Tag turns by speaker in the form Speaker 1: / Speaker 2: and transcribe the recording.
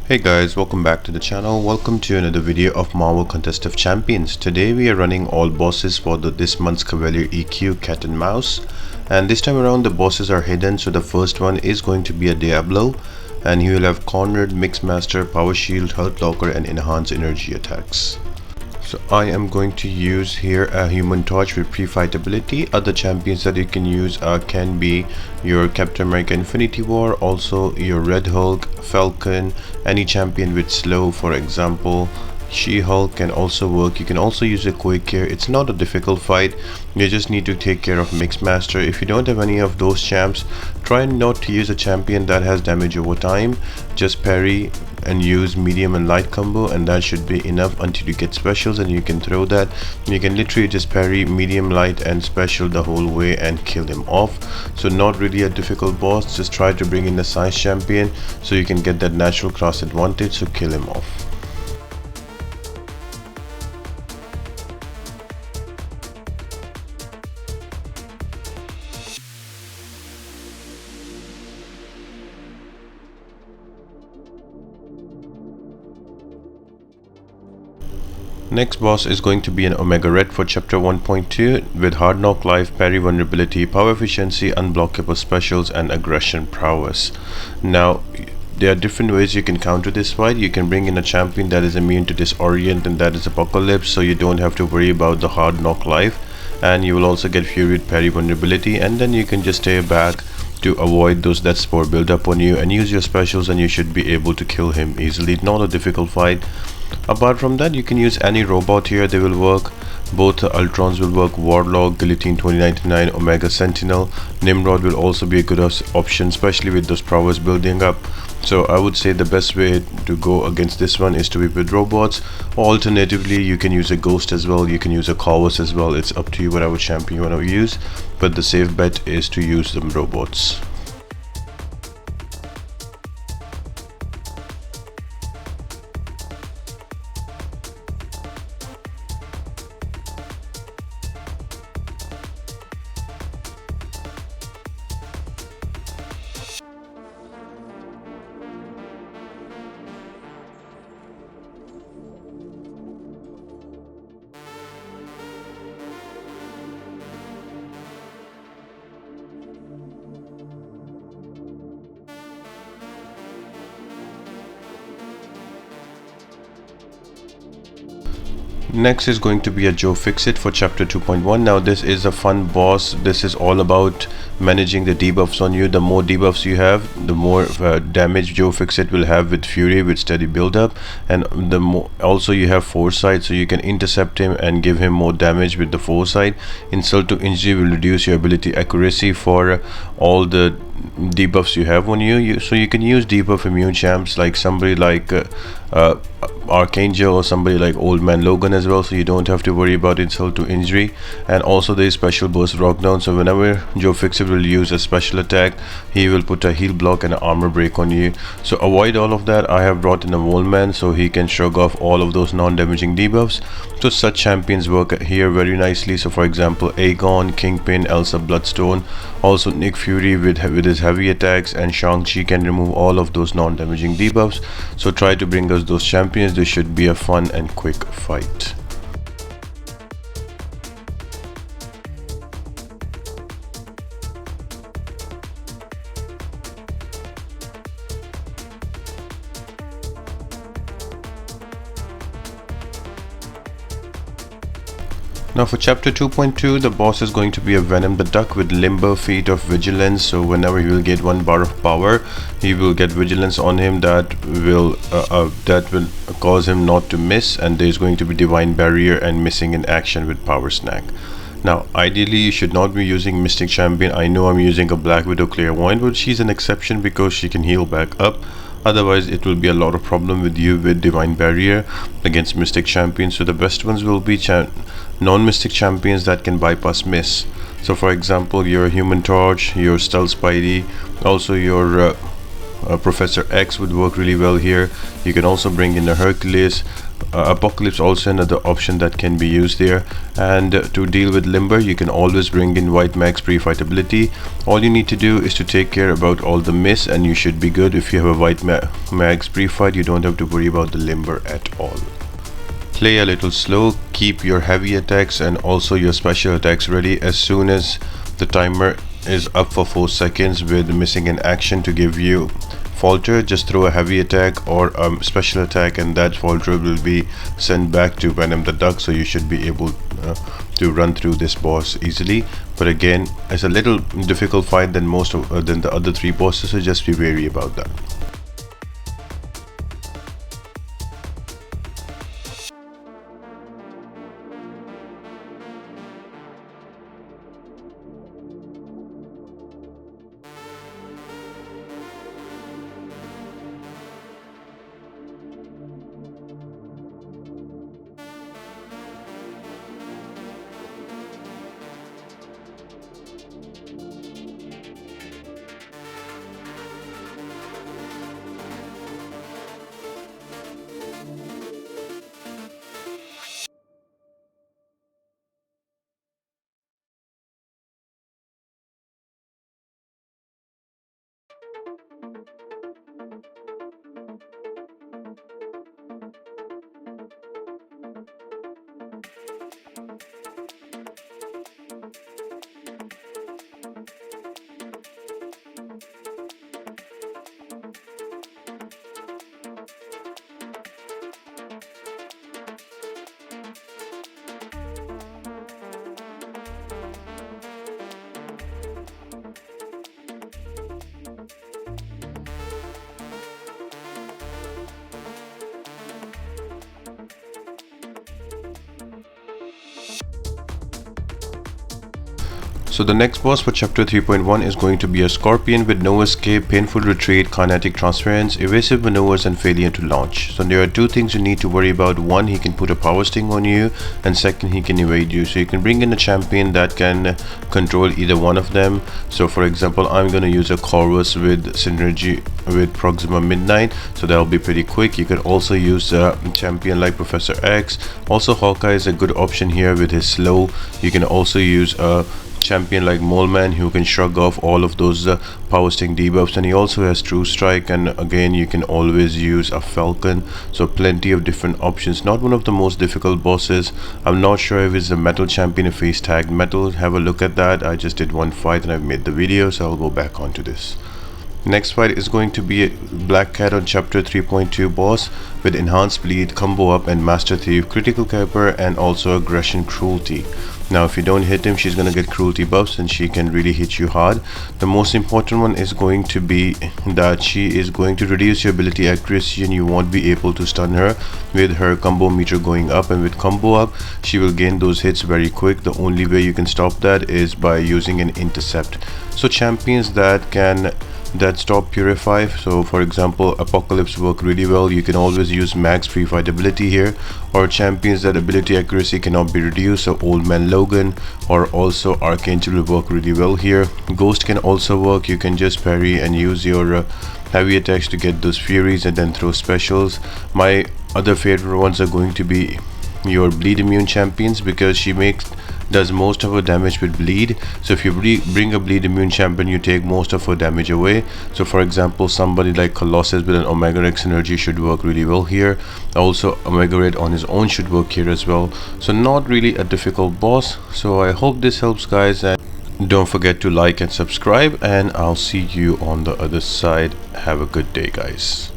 Speaker 1: Hey guys, welcome back to the channel. Welcome to another video of Marvel Contest of Champions. Today we are running all bosses for this month's Cavalier EQ Cat and Mouse, and this time around the bosses are hidden. So the first one is going to be a Diablo, and he will have Cornered, Mixmaster, Power Shield, Health Locker and Enhanced Energy attacks. So I am going to use here a Human Torch with pre-fight ability. Other champions that you can use can be your Captain America Infinity War, also your Red Hulk, Falcon, any champion with slow, for example She-Hulk can also work. You can also use a quick care. It's not a difficult fight, you just need to take care of Mixmaster. If you don't have any of those champs, try not to use a champion that has damage over time. Just parry and use medium and light combo, and that should be enough until you get specials, and you can throw that. You can literally just parry medium, light and special the whole way and kill him off. So not really a difficult boss. Just try to bring in a size champion so you can get that natural cross advantage, so kill him off. Next boss is going to be an Omega Red for chapter 1.2 with Hard Knock Life, Parry Vulnerability, Power Efficiency, Unblockable Specials and Aggression Prowess. Now there are different ways you can counter this fight. You can bring in a champion that is immune to Disorient, and that is Apocalypse, so you don't have to worry about the Hard Knock Life, and you will also get Fury with Parry Vulnerability, and then you can just stay back to avoid those death spore build up on you and use your specials, and you should be able to kill him easily. Not a difficult fight. Apart from that, you can use any robot here, they will work. Both Ultrons will work. Warlock, Guillotine 2099, Omega Sentinel, Nimrod will also be a good option, especially with those prowess building up. So I would say the best way to go against this one is to be with robots. Alternatively, you can use a ghost as well, you can use a Corvus as well. It's up to you whatever champion you want to use, but the safe bet is to use them robots. Next is going to be a Joe Fixit for chapter 2.1. Now this is a fun boss. This is all about managing the debuffs on you. The more debuffs you have, the more damage Joe Fixit will have with Fury, with steady build up, and the more also you have Foresight, so you can intercept him and give him more damage with the Foresight. Insult to Injury will reduce your ability accuracy for all the debuffs you have on you. So you can use debuff immune champs like somebody like Archangel or somebody like Old Man Logan as well, so you don't have to worry about insult to injury. And also there is special burst rockdown, so whenever Joe Fixit will use a special attack, he will put a heal block and an armor break on you. So avoid all of that. I have brought in a Wallman so he can shrug off all of those non-damaging debuffs. So such champions work here very nicely. So for example Aegon, Kingpin, Elsa Bloodstone, also Nick Fury with his heavy attacks, and Shang-Chi can remove all of those non-damaging debuffs. So try to bring us those champions. This should be a fun and quick fight. Now for chapter 2.2, the boss is going to be a Venom the Duck with Limber, Feat of Vigilance. So whenever he will get 1 bar of power, he will get Vigilance on him that will cause him not to miss, and there is going to be Divine Barrier and Missing in Action with Power Snack. Now ideally you should not be using Mystic Champion. I know I'm using a Black Widow Clairvoyant, but she's an exception because she can heal back up. Otherwise it will be a lot of problem with you with Divine Barrier against Mystic Champions. So the best ones will be non-Mystic champions that can bypass miss. So for example your Human Torch, your Stealth Spidey, also your Professor X would work really well here. You can also bring in a Hercules. Apocalypse also another option that can be used there. And to deal with Limber, you can always bring in White Mag's pre-fight ability. All you need to do is to take care about all the miss and you should be good. If you have a White Mag's pre-fight, you don't have to worry about the Limber at all. Play a little slow, keep your heavy attacks and also your special attacks ready as soon as the timer is up for 4 seconds with missing an action to give you falter. Just throw a heavy attack or a special attack and that falter will be sent back to Venom the Duck, so you should be able to run through this boss easily. But again, it's a little difficult fight than than the other 3 bosses, so just be wary about that. So the next boss for chapter 3.1 is going to be a scorpion with no escape, painful retreat, kinetic transference, evasive maneuvers and failure to launch. So there are 2 things you need to worry about. One, he can put a power sting on you, and second, he can evade you. So you can bring in a champion that can control either one of them. So for example, I'm going to use a Corvus with synergy with Proxima Midnight, so that'll be pretty quick. You can also use a champion like Professor X. Also Hawkeye is a good option here with his slow. You can also use a champion like Mole Man who can shrug off all of those power sting debuffs, and he also has True Strike, and again you can always use a Falcon. So plenty of different options. Not one of the most difficult bosses. I'm not sure if it's a metal champion, if he's tagged metal. Have a look at that. I just did one fight and I've made the video, so I'll go back onto this. Next fight is going to be a Black Cat on chapter 3.2 boss with enhanced bleed, combo up and master thief, critical caper and also aggression cruelty. Now if you don't hit him, she's gonna get cruelty buffs and she can really hit you hard. The most important one is going to be that she is going to reduce your ability accuracy and you won't be able to stun her with her combo meter going up, and with combo up she will gain those hits very quick. The only way you can stop that is by using an intercept. So champions that stop purify, so for example Apocalypse work really well. You can always use max pre-fight ability here, or champions that ability accuracy cannot be reduced, so Old Man Logan or also Archangel will work really well here. Ghost can also work. You can just parry and use your heavy attacks to get those furies and then throw specials. My other favorite ones are going to be your bleed immune champions, because she does most of her damage with bleed. So if you bring a bleed immune champion, you take most of her damage away. So for example, somebody like Colossus with an Omega X energy should work really well here. Also Omega Red on his own should work here as well. So not really a difficult boss. So I hope this helps guys, and don't forget to like and subscribe, and I'll see you on the other side. Have a good day guys.